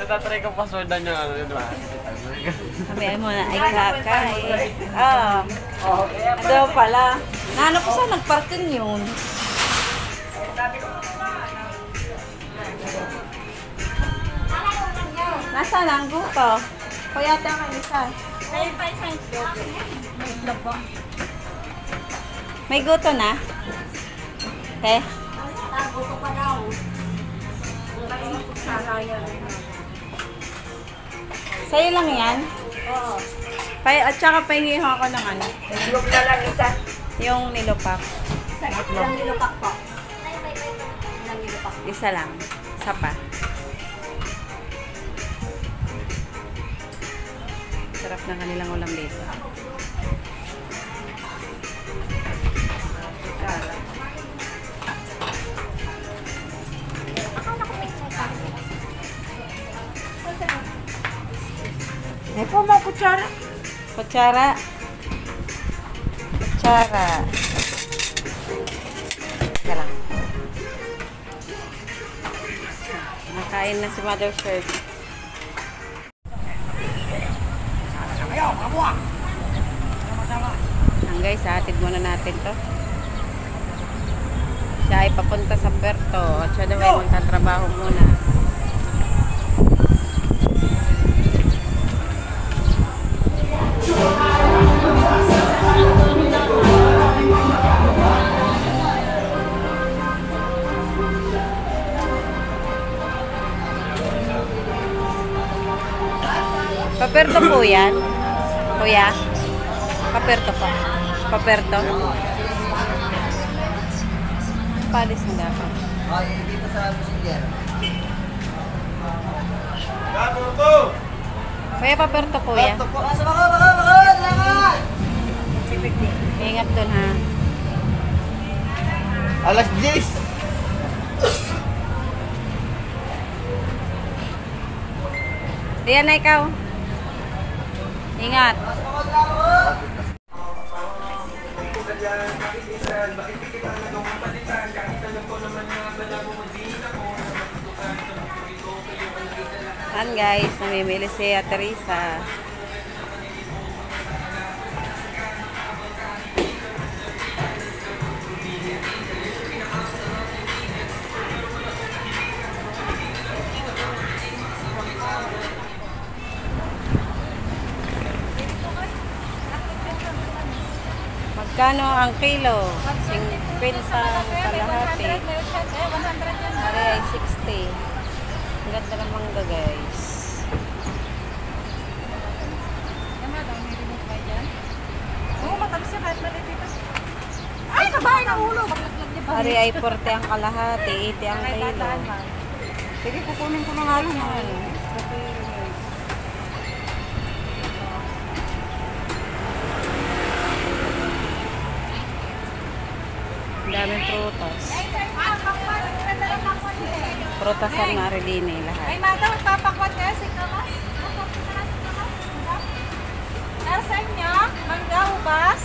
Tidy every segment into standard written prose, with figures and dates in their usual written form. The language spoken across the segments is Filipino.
Natatry ko passwordan niya ano yun ba? Sabihin mo na, ay kakay. Ano pala? Naano ko saan nagparking yun? Nasaan ang guto? Kaya tayo kayo isa. Kayo pa isang may itlog po. May guto na? Eh? Guto pa daw. Sa'yo lang yan? Oo. At saka pahingihan ako ng ano? Itlog na lang isa. Yung nilupak. Ilang nilupak po? Ilang nilupak? Isa lang. Isa pa. Sarap ng kanilang ulam dito. May po mga kutsara. Kutsara. Kutsara. Teka lang. Nakain na si Mother Shirt. Ang guys, hatid muna natin to. Siya ay papunta sa Puerto at siya daw ay magtatrabaho muna. Paperto po yan? Kuya? Paperto po. Paperto? Palis na dapat. Dito sa Musinger. Kuya, paperto po yan. Baka! Ingat dun ha. Alas 10! Diyan na ikaw. Ingat. Ayan guys, namimili si Teresa. Magkano ang kilo? 50 kalahati. Pare ay 60. Ang ganda ng mangga guys. Oo, matamis siya kahit maliit dito. Ay, kabahay ng ulo. Pare ay 40 ang kalahati, 80 ang kilo. Sige, kukunin ko na nga lang. Ang daming prutas. Prutasan na rin din eh lahat. Ay, mata, magpapakwat kaya si Kamas. Ano sa inyo? Mangga, ubas?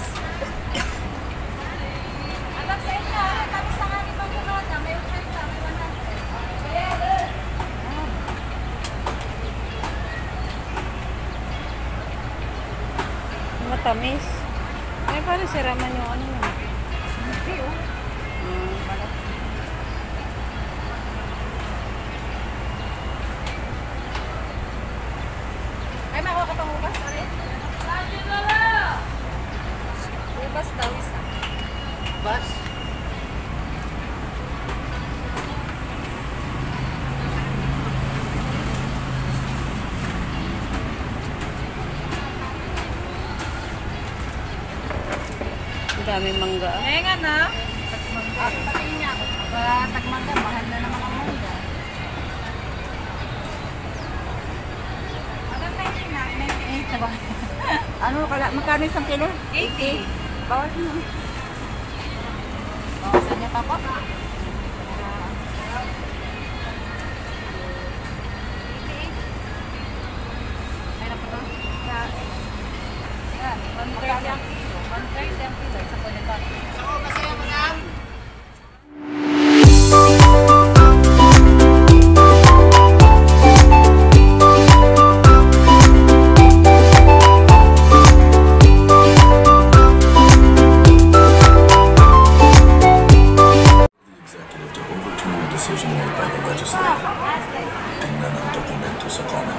Alam sa inyo, tapos sa nga ni Panginoon na may 80, may 100. Matamis. Ay, parang siraman yung ano yun. Hindi, oh. Ay, makuha ka pang ubas, ari? Ubas daw, isa. Bas? Ang daming mangga. Nga na. Tagmangga. Patingin niya ako. Tagmangga, mahal na naman ang mangga. Maganda yun na. 98 na ba? Ano, magkano isang kilo? 80. Bawas mo. Bawasan niya pa po. Mayroon pa to? Yan, 130 ang kilo. 130 ang kilo. Isa po nito. Ako, masaya mo lang!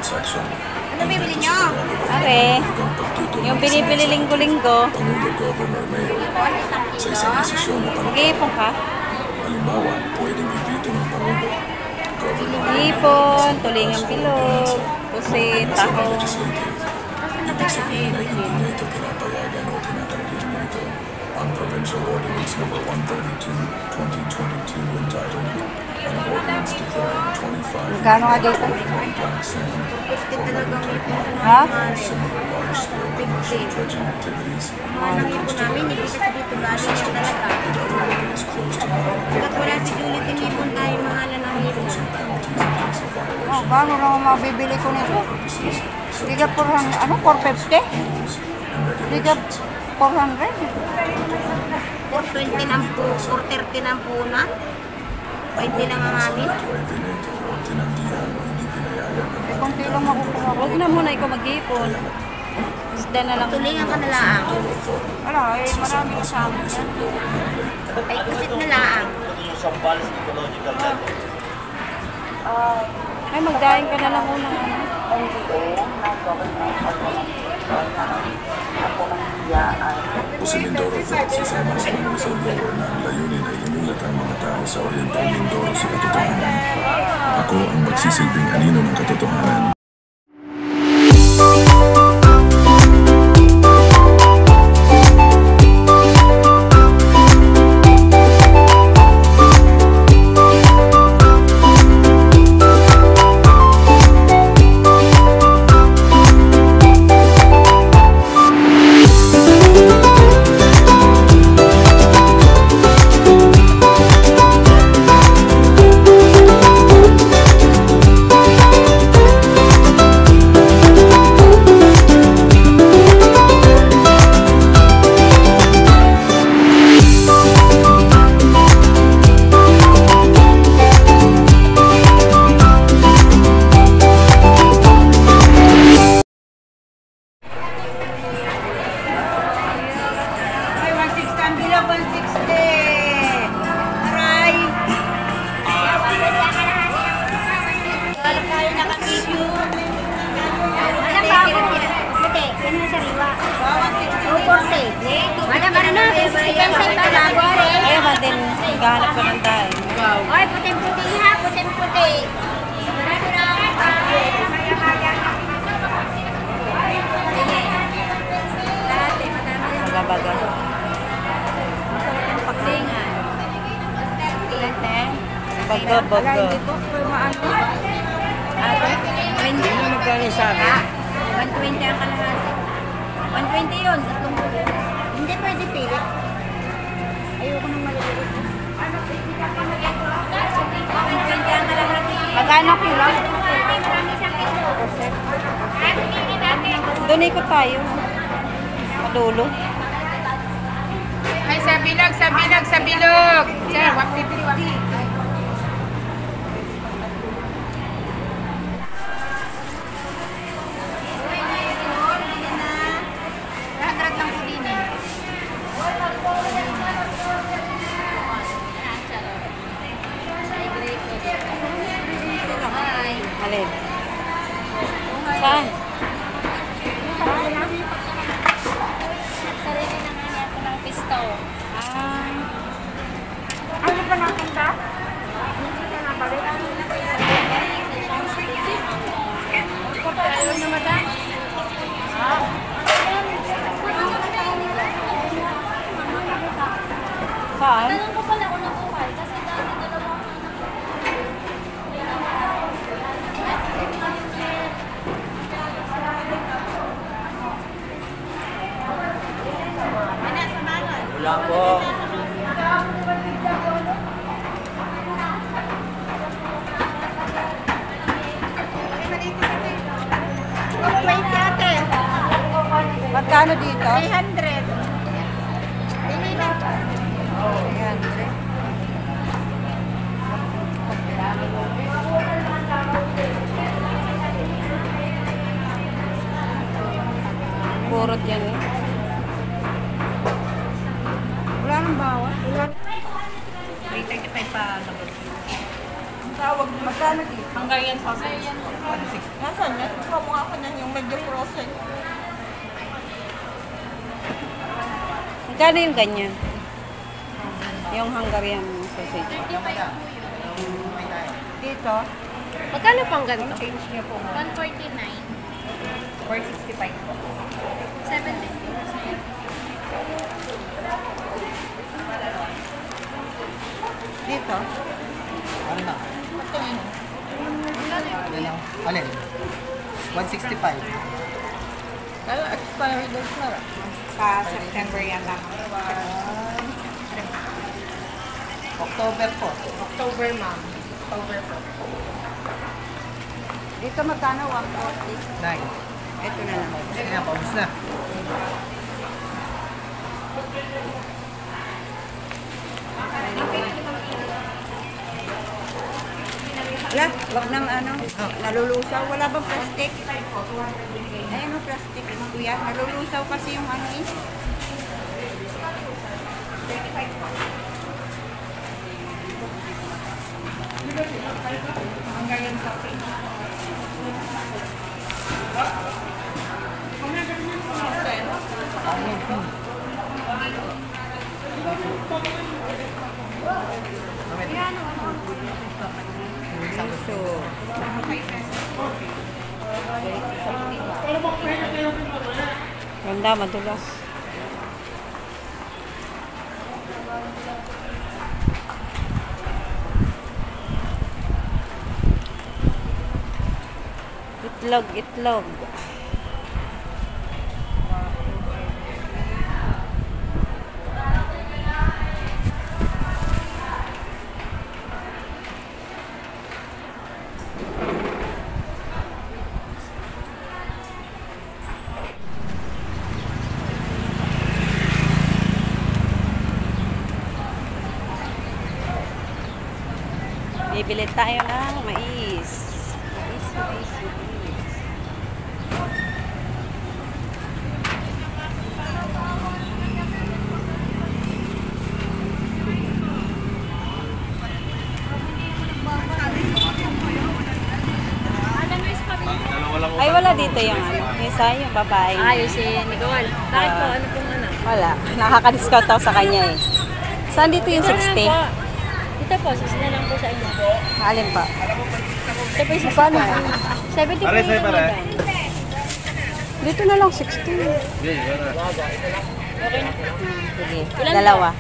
transaksyon. Ano bibili nyo? Okay. Yung binibili linggo-linggo. Pangulo Governor Mayor. Sa isang desisyon na Mag-iipon ka? halimbawa, pwedeng i-veto ng Pangulo. Governor Ipon, tulingang bilog, pusit, taho. Legislative. Ibig sabihin na hindi na ito pinapayagan o tinatanggihan na ito. Ang Provincial Ordinance No. 132/2022 entitled An Ordinance Declaring 25 Magkano nga dito? black sand or red type mine Ha? similar large-scale commercial dredging activities. Namin, hindi kasi dito galing yan talaga. In other areas close to mine, Pagkat wala si Julie, tinipon tayo mga lanahipon. penalties in case of violation. Oh, paano naman mabibili ko nito? Hindi ka 400, ano, 450? Hindi ka 400? 420 ng po, 430 ng punan. Pwede lang ang amin. Veneto o tinanggihan o hindi pinayagan ng Eh, kung kailang makukuha. Huwag na muna ikaw mag-iipon. Isda na lang. Tulingan ka na laang. Wala, eh, marami kasama yan. Ay, kusit na laang. Ay, magdaing ka na lang muna. O si Mindoro Fed sasama sa mga whistleblower na ang layunin ay imulat ang mga tao sa Oriental Mindoro sa katotohanan. Ako ang magsisilbing anino ng katotohanan. Ay, din, maghanap ka ng dahil. Ay, puting-puti ha, puting-puti. Baga-baga. Baga-baga. Magkano sa akin? 120 ang kalahati. 120 yun, tatlong puti. Hindi pwede pili. Ayoko nang maliliit. 120 ang kalahati. Magkano kilo? Doon ikot tayo. Madulo. Ay, sa bilog, sa bilog, sa bilog. Sir, wapiti, wapiti. Lahat lang po din eh. Alin? Saan? Sarili na nga natin ng pisto. Ano pa natin ba? Ayun na madam. Saan? Tanong ko pala kung nabuhay kasi dati dalawang Wala po. Magkano dito? 300. Hindi na. 300. Purot yan eh. Wala nang bawat. 335 pa labas. Tawag, magkano dito? Hungarian sausage. Nasaan yan? Kamukha ko na yung medyo frozen. Magkano yung ganyan? Yung Hungarian sausage. Dito? Magkano pang ganito? Change niyo po. 149. 465 po. 70. Dito? Ano na? Alin? 165. Sa September yata. October po. October, ma'am. October po. Dito magkano? 140. 9. Ito na lang. Kaya, paubos na. Wala, wag nang ano, nalulusaw. Wala bang plastic? Ayun ang plastic, kuya. Nalulusaw kasi yung ano eh. Hungarian sausage. So, Ganda, madulas. Itlog, itlog. Bibili tayo ng mais. Mais, mais, mais. Ay, wala dito yung ano. Yung isa, yung babae. Ayos si Nicole. Bakit po? Ano pong ano? Wala. Nakaka-discount ako sa kanya eh. Saan dito yung 60? Ito po, na lang po sa inyo. Alin pa? Ito po yung 65. 70 po yung naman. Dito na lang 60. Okay na po. Sige, Ilan dalawa.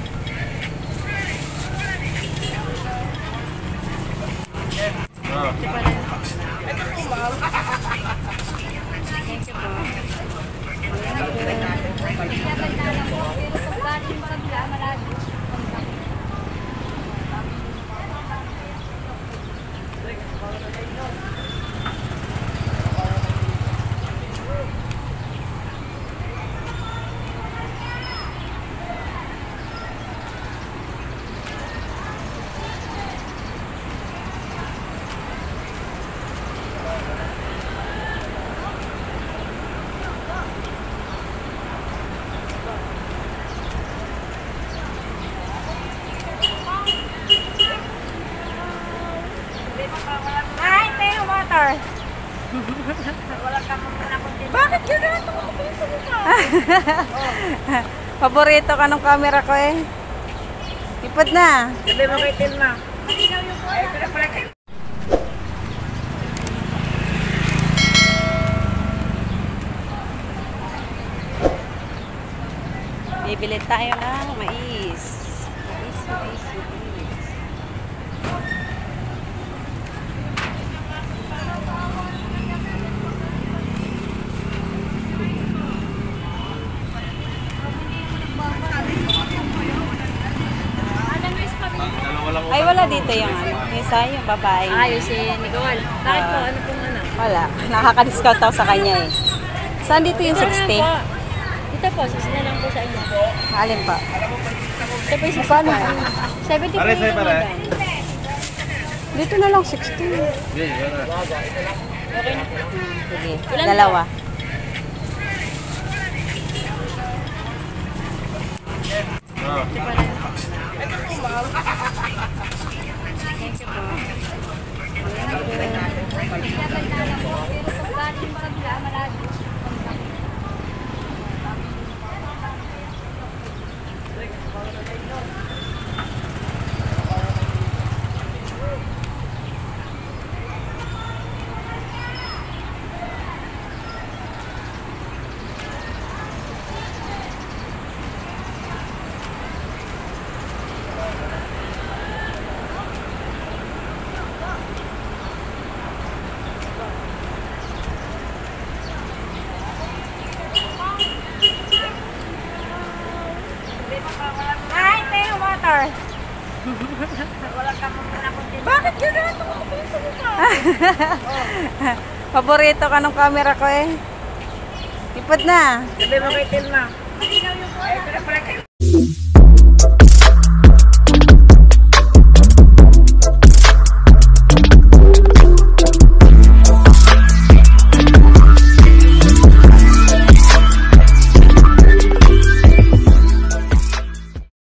Ay, may water. bakit gano'n? Paborito ka ng camera ko eh. Ipod na. Sabi mo kay Tilma. Bibili tayo ng mais. Mais, mais, mais. Ay, wala dito yung ano. Yung isa, yung babae. Ayos si Nicole. Bakit po? Ano pong ano? Wala. Nakaka-discount ako sa kanya eh. Saan dito yung 60? Ito po, na lang po sa inyo. Alin pa? Ito po yung 65. 70 po yung naman. Dito na lang 60. Okay na po. Sige, Ilan dalawa. Thank you po. Paborito ka ng camera ko eh. Ipad na. Sabi mo kay Telma. Ay, pero pala kayo.